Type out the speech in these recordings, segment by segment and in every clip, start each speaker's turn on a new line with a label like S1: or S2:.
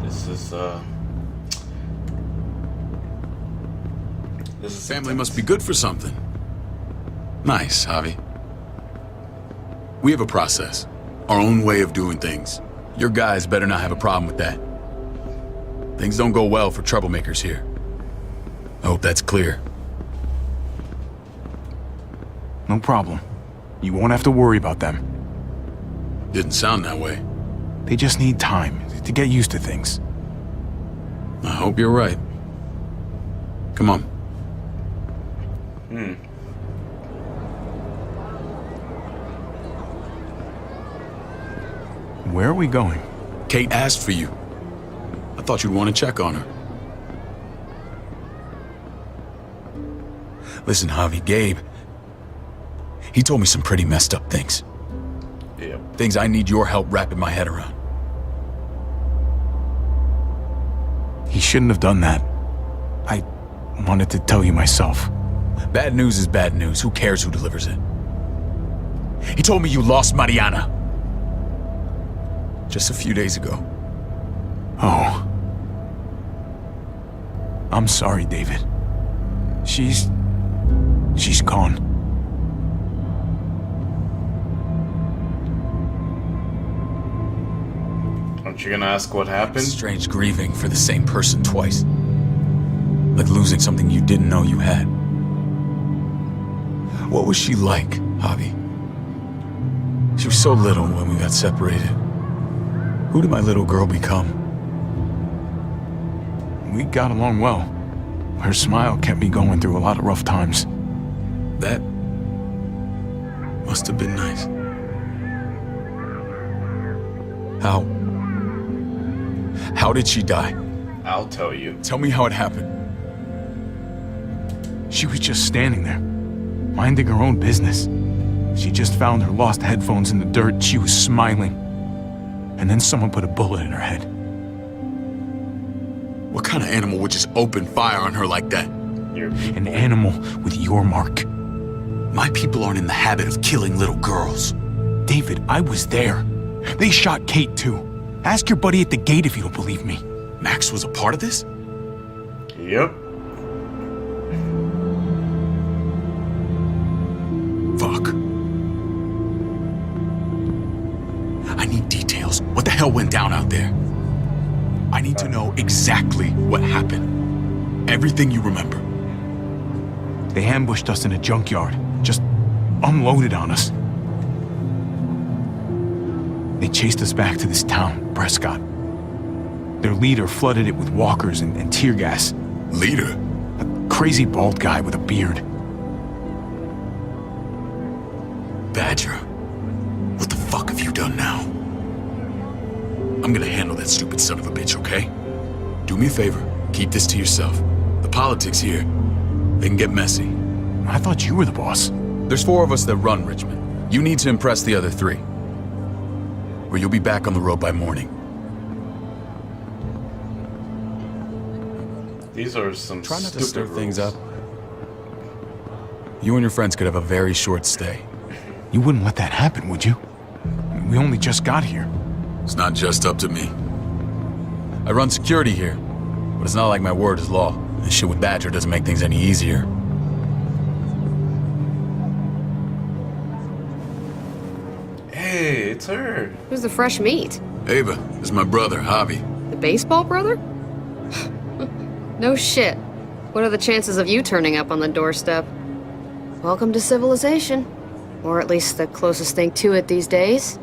S1: This is
S2: Family must be good for something. Nice, Javi. We have a process. Our own way of doing things. Your guys better not have a problem with that. Things don't go well for troublemakers here. I hope that's clear.
S3: No problem. You won't have to worry about them.
S2: Didn't sound that way.
S3: They just need time to get used to things.
S2: I hope you're right. Come on.
S3: Where are we going?
S2: Kate asked for you. I thought you'd want to check on her. Listen, Javi, Gabe, he told me some pretty messed up things.
S1: Yep.
S2: Things I need your help wrapping my head around.
S3: He shouldn't have done that. I wanted to tell you myself.
S2: Bad news is bad news. Who cares who delivers it? He told me you lost Mariana. Just a few days ago.
S3: Oh. I'm sorry, David. She's gone.
S1: Aren't you gonna ask what happened?
S2: Strange grieving for the same person twice. Like losing something you didn't know you had. What was she like, Javi? She was so little when we got separated. Who did my little girl become?
S3: We got along well. Her smile kept me going through a lot of rough times.
S2: That must have been nice. How did she die?
S1: I'll tell you.
S2: Tell me how it happened.
S3: She was just standing there, minding her own business. She just found her lost headphones in the dirt. She was smiling. And then someone put a bullet in her head.
S2: What kind of animal would just open fire on her like that?
S3: An animal with your mark.
S2: My people aren't in the habit of killing little girls.
S3: David, I was there. They shot Kate too. Ask your buddy at the gate if you don't believe me.
S2: Max was a part of this?
S1: Yep.
S2: Fuck. I need details. What the hell went down out there? I need to know exactly what happened. Everything you remember.
S3: They ambushed us in a junkyard. Just unloaded on us. They chased us back to this town, Prescott. Their leader flooded it with walkers and tear gas.
S2: Leader?
S3: A crazy bald guy with a beard.
S2: Badger, what the fuck have you done now? I'm gonna handle that stupid son of a bitch, okay? Do me a favor, keep this to yourself. The politics here, they can get messy.
S3: I thought you were the boss.
S2: There's 4 of us that run Richmond. You need to impress the other 3. Or you'll be back on the road by morning.
S1: These are some
S2: Try not to
S1: stupid
S2: stir
S1: rules.
S2: things up. You and your friends could have a very short stay.
S3: You wouldn't let that happen, would you? We only just got here.
S2: It's not just up to me. I run security here, but it's not like my word is law. This shit with Badger doesn't make things any easier.
S1: Hey, it's her.
S4: Who's the fresh meat?
S2: Ava, this is my brother, Javi.
S4: The baseball brother? No shit. What are the chances of you turning up on the doorstep? Welcome to civilization. Or at least the closest thing to it these days.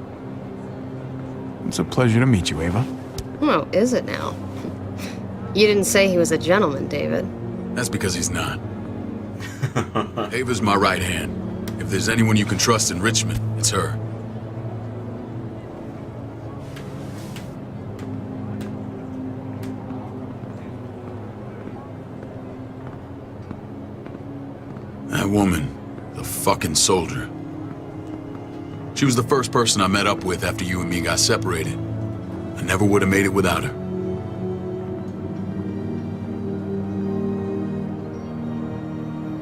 S3: It's a pleasure to meet you, Ava.
S4: Oh, is it now? You didn't say he was a gentleman, David.
S2: That's because he's not. Ava's my right hand. If there's anyone you can trust in Richmond, it's her. That woman, the fucking soldier. She was the first person I met up with after you and me got separated. I never would have made it without her.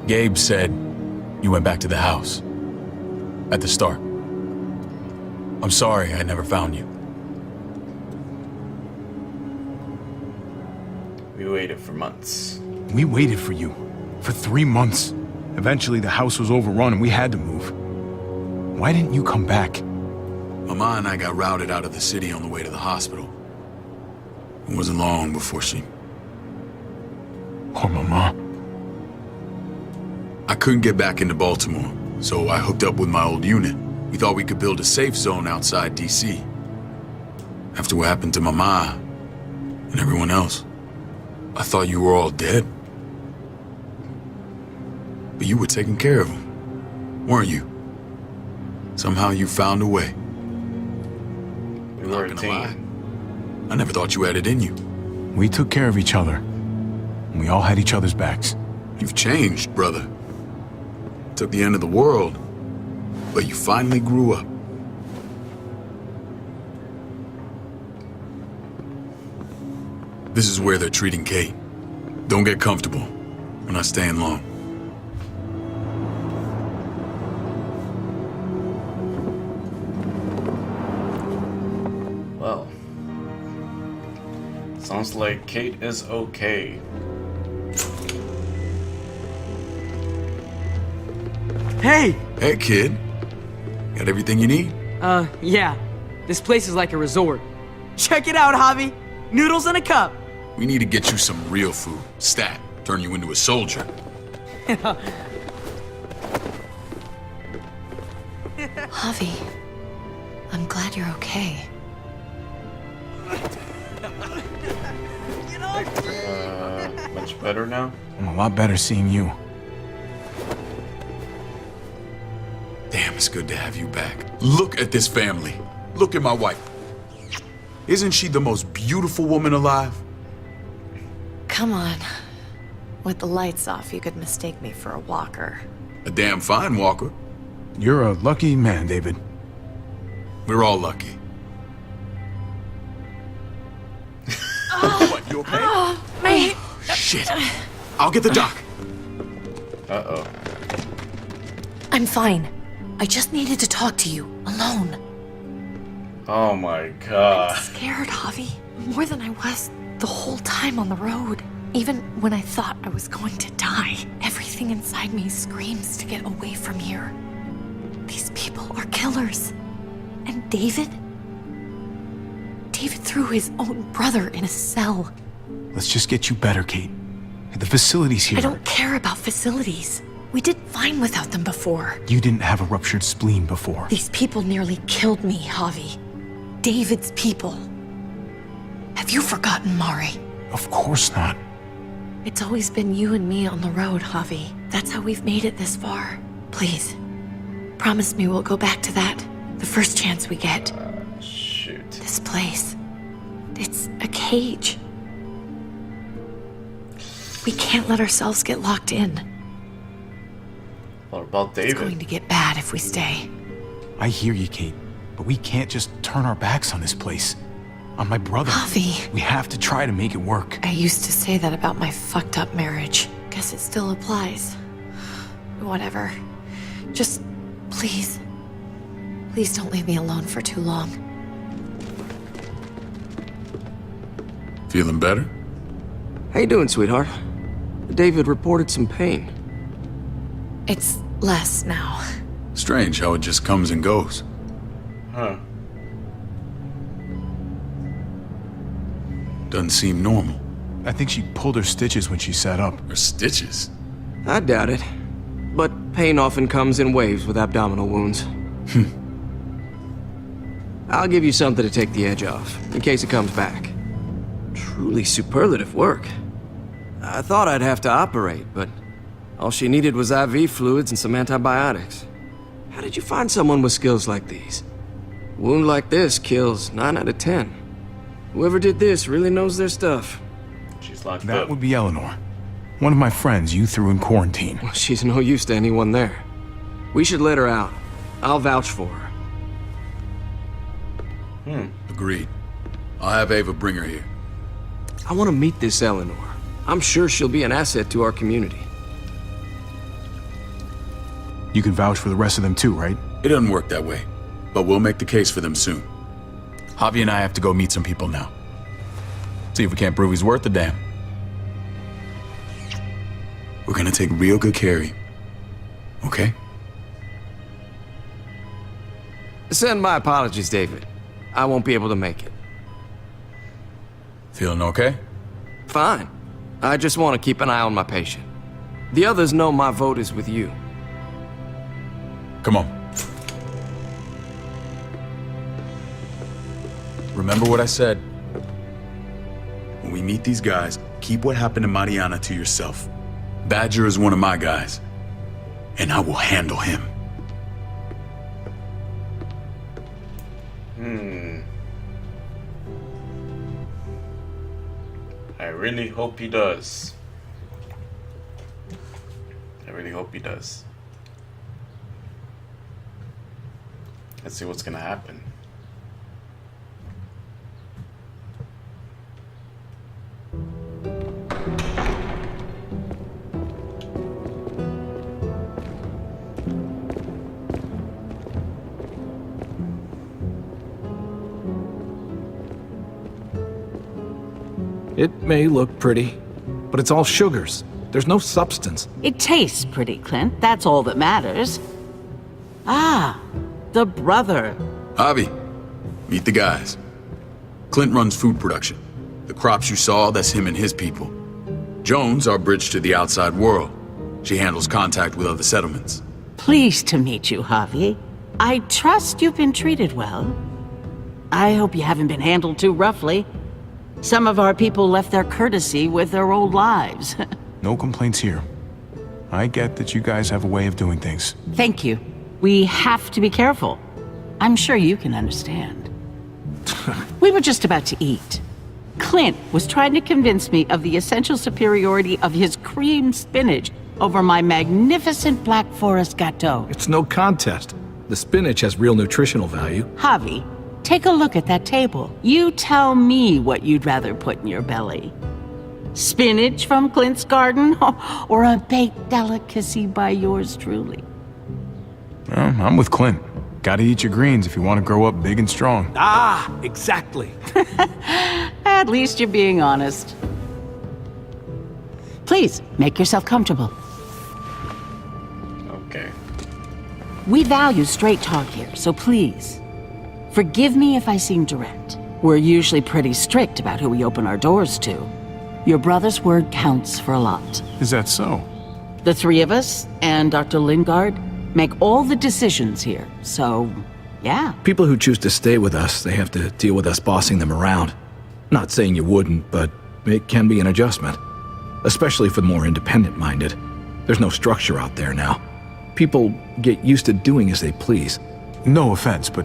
S2: Gabe said you went back to the house. At the start. I'm sorry I never found you.
S1: We waited for months.
S3: We waited for you. For 3 months. Eventually, the house was overrun and we had to move. Why didn't you come back?
S2: Mama and I got routed out of the city on the way to the hospital. It wasn't long before she...
S3: Poor Mama.
S2: I couldn't get back into Baltimore, so I hooked up with my old unit. We thought we could build a safe zone outside D.C. After what happened to Mama and everyone else, I thought you were all dead. But you were taking care of them, weren't you? Somehow you found a way.
S1: We were a
S2: Not gonna lie,
S1: team.
S2: I never thought you had it in you.
S3: We took care of each other. And we all had each other's backs.
S2: You've changed, brother. Took the end of the world, but you finally grew up. This is where they're treating Kate. Don't get comfortable. We're not staying long.
S1: Well, sounds like Kate is okay.
S5: Hey!
S2: Hey, kid. Got everything you need?
S5: Yeah. This place is like a resort. Check it out, Javi. Noodles in a cup.
S2: We need to get you some real food. Stat. Turn you into a soldier.
S4: Javi, I'm glad you're okay.
S1: Much better now?
S3: I'm a lot better seeing you.
S2: Damn, it's good to have you back. Look at this family. Look at my wife. Isn't she the most beautiful woman alive?
S6: Come on. With the lights off, you could mistake me for a walker.
S2: A damn fine walker.
S3: You're a lucky man, David.
S2: We're all lucky. What, you okay?
S6: Mate!
S2: Shit. I'll get the doc.
S1: Uh-oh.
S6: I'm fine. I just needed to talk to you, alone.
S1: Oh my god.
S6: Scared, Javi. More than I was the whole time on the road. Even when I thought I was going to die, everything inside me screams to get away from here. These people are killers. And David? David threw his own brother in a cell.
S3: Let's just get you better, Kate. The facility's here.
S6: I don't care about facilities. We did fine without them before.
S3: You didn't have a ruptured spleen before.
S6: These people nearly killed me, Javi. David's people. Have you forgotten, Mari?
S3: Of course not.
S6: It's always been you and me on the road, Javi. That's how we've made it this far. Please, promise me we'll go back to that the first chance we get.
S1: Shoot.
S6: This place, it's a cage. We can't let ourselves get locked in.
S1: What about
S6: It's going
S1: David?
S6: to get bad if we stay.
S3: I hear you, Kate. But we can't just turn our backs on this place. On my brother.
S6: Javi.
S3: We have to try to make it work.
S6: I used to say that about my fucked up marriage. Guess it still applies. Whatever. Just, please. Please don't leave me alone for too long.
S2: Feeling better?
S7: How you doing, sweetheart? David reported some pain.
S6: It's less now.
S2: Strange how it just comes and goes.
S1: Huh.
S2: Doesn't seem normal.
S3: I think she pulled her stitches when she sat up.
S2: Or stitches.
S7: I doubt it. But pain often comes in waves with abdominal wounds. I'll give you something to take the edge off, in case it comes back. Truly superlative work. I thought I'd have to operate, but all she needed was IV fluids and some antibiotics. How did you find someone with skills like these? A wound like this kills 9 out of 10. Whoever did this really knows their stuff.
S1: She's locked
S3: That
S1: up.
S3: would be Eleanor. One of my friends you threw in quarantine.
S7: Well, she's no use to anyone there. We should let her out. I'll vouch for her.
S2: Agreed. I'll have Ava bring her here.
S7: I want to meet this Eleanor. I'm sure she'll be an asset to our community.
S3: You can vouch for the rest of them too, right?
S2: It doesn't work that way, but we'll make the case for them soon.
S3: Javi and I have to go meet some people now. See if we can't prove he's worth a damn.
S2: We're gonna take real good care of you. Okay?
S7: Send my apologies, David. I won't be able to make it.
S2: Feeling okay?
S7: Fine. I just want to keep an eye on my patient. The others know my vote is with you.
S2: Come on. Remember what I said. When we meet these guys, keep what happened to Mariana to yourself. Badger is one of my guys, and I will handle him.
S1: I really hope he does. I really hope he does. Let's see what's gonna happen.
S8: It may look pretty, but it's all sugars. There's no substance.
S9: It tastes pretty, Clint. That's all that matters. Ah, the brother.
S2: Javi, meet the guys. Clint runs food production. The crops you saw, that's him and his people. Jones, our bridge to the outside world. She handles contact with other settlements.
S9: Pleased to meet you, Javi. I trust you've been treated well. I hope you haven't been handled too roughly. Some of our people left their courtesy with their old lives.
S3: No complaints here. I get that you guys have a way of doing things.
S9: Thank you. We have to be careful. I'm sure you can understand. We were just about to eat. Clint was trying to convince me of the essential superiority of his cream spinach over my magnificent Black Forest gâteau.
S8: It's no contest. The spinach has real nutritional value.
S9: Javi, take a look at that table. You tell me what you'd rather put in your belly. Spinach from Clint's garden, or a baked delicacy by yours truly?
S3: Well, I'm with Clint. Gotta eat your greens if you want to grow up big and strong.
S8: Ah, exactly.
S9: At least you're being honest. Please, make yourself comfortable.
S1: Okay.
S9: We value straight talk here, so please, forgive me if I seem direct. We're usually pretty strict about who we open our doors to. Your brother's word counts for a lot.
S3: Is that so?
S9: The three of us and Dr. Lingard make all the decisions here, so yeah.
S8: People who choose to stay with us, they have to deal with us bossing them around. Not saying you wouldn't, but it can be an adjustment. Especially for the more independent-minded. There's no structure out there now. People get used to doing as they please.
S3: No offense, but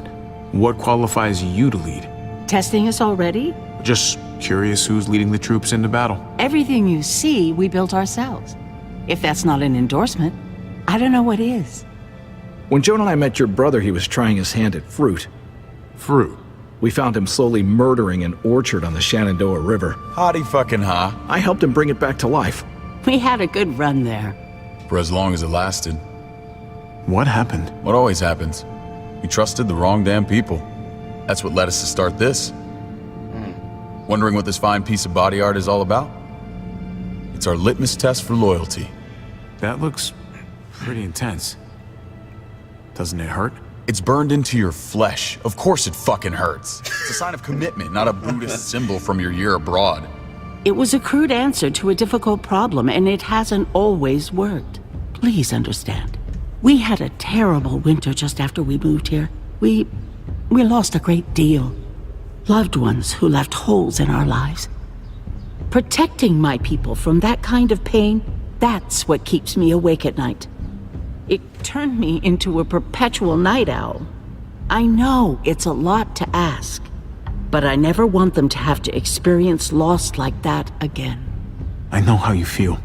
S3: what qualifies you to lead?
S9: Testing us already?
S3: Just curious who's leading the troops into battle.
S9: Everything you see, we built ourselves. If that's not an endorsement, I don't know what is.
S8: When Joan and I met your brother, he was trying his hand at fruit.
S3: Fruit.
S8: We found him slowly murdering an orchard on the Shenandoah River.
S2: Howdy fucking ha.
S8: I helped him bring it back to life.
S9: We had a good run there.
S2: For as long as it lasted.
S3: What happened?
S2: What always happens. We trusted the wrong damn people. That's what led us to start this. Wondering what this fine piece of body art is all about? It's our litmus test for loyalty.
S3: That looks pretty intense. Doesn't it hurt?
S2: It's burned into your flesh. Of course it fucking hurts. It's a sign of commitment, not a Buddhist symbol from your year abroad.
S9: It was a crude answer to a difficult problem, and it hasn't always worked. Please understand. We had a terrible winter just after we moved here. We lost a great deal. Loved ones who left holes in our lives. Protecting my people from that kind of pain, that's what keeps me awake at night. It turned me into a perpetual night owl. I know it's a lot to ask, but I never want them to have to experience loss like that again.
S3: I know how you feel.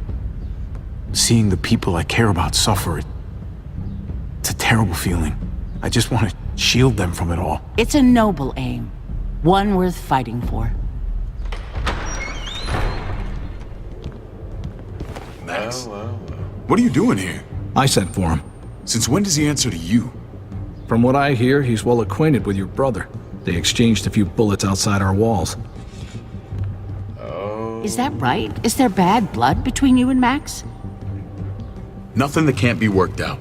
S3: Seeing the people I care about suffer, it's a terrible feeling. I just want to shield them from it all.
S9: It's a noble aim, one worth fighting for.
S2: Max,
S1: Well.
S2: what are you doing here?
S8: I sent for him.
S2: Since when does he answer to you?
S8: From what I hear, he's well acquainted with your brother. They exchanged a few bullets outside our walls.
S9: Is that right? Is there bad blood between you and Max?
S2: Nothing that can't be worked out.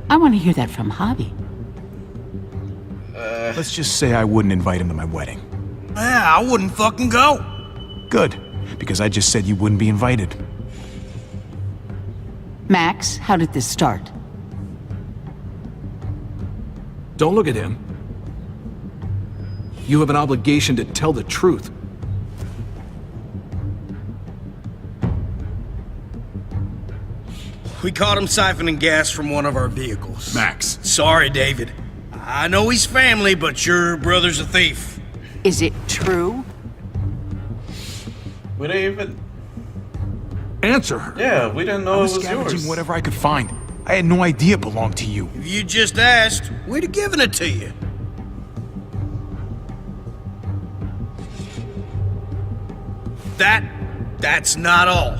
S9: I want to hear that from Javi.
S3: Let's just say I wouldn't invite him to my wedding.
S10: Yeah, I wouldn't fucking go.
S3: Good, because I just said you wouldn't be invited.
S9: Max, how did this start?
S8: Don't look at him. You have an obligation to tell the truth.
S10: We caught him siphoning gas from one of our vehicles.
S2: Max.
S10: Sorry, David. I know he's family, but your brother's a thief.
S9: Is it true?
S1: We didn't even.
S8: Answer her.
S1: Yeah, we didn't know
S3: I
S1: it
S3: was
S1: was
S3: scavenging
S1: yours.
S3: whatever I could find. I had no idea it belonged to you.
S10: If you just asked, we'd have given it to you. That's not all.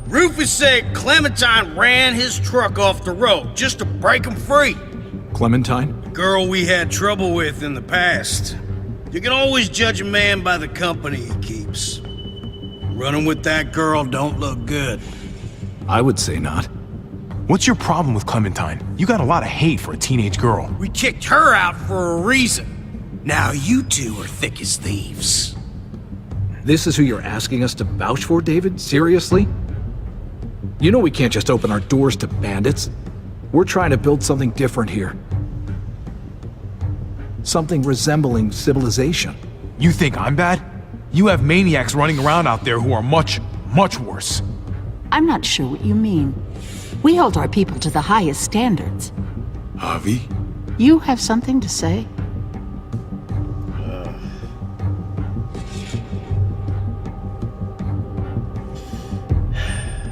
S10: Rufus said Clementine ran his truck off the road just to break him free.
S8: Clementine?
S10: Girl we had trouble with in the past. You can always judge a man by the company he keeps. Running with that girl don't look good.
S8: I would say not.
S3: What's your problem with Clementine? You got a lot of hate for a teenage girl.
S10: We kicked her out for a reason. Now you two are thick as thieves.
S8: This is who you're asking us to vouch for, David? Seriously? You know we can't just open our doors to bandits. We're trying to build something different here. Something resembling civilization.
S3: You think I'm bad? You have maniacs running around out there who are much, much worse.
S9: I'm not sure what you mean. We hold our people to the highest standards.
S2: Javi?
S9: You have something to say?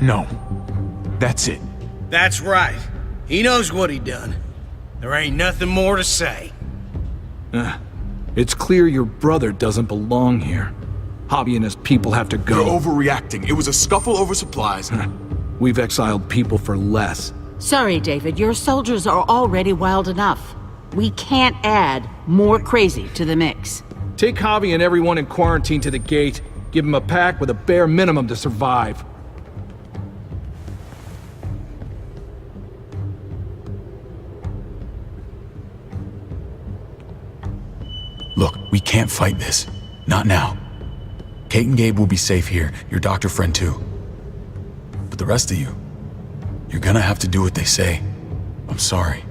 S3: No. That's it.
S10: That's right. He knows what he done. There ain't nothing more to say.
S8: It's clear your brother doesn't belong here. Javi and his people have to
S2: You're
S8: go.
S2: overreacting. It was a scuffle over supplies.
S8: We've exiled people for less.
S9: Sorry, David, your soldiers are already wild enough. We can't add more crazy to the mix.
S8: Take Javi and everyone in quarantine to the gate. Give them a pack with a bare minimum to survive.
S2: Look, we can't fight this. Not now. Kate and Gabe will be safe here, your doctor friend too. But the rest of you, you're gonna have to do what they say. I'm sorry.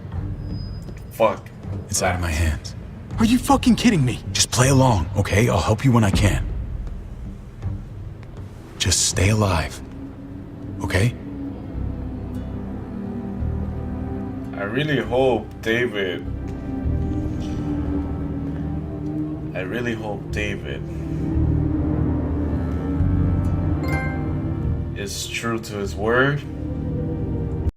S1: Fuck.
S2: It's out of my hands.
S3: Are you fucking kidding me?
S2: Just play along, okay? I'll help you when I can. Just stay alive, okay?
S1: I really hope David. Is true to his word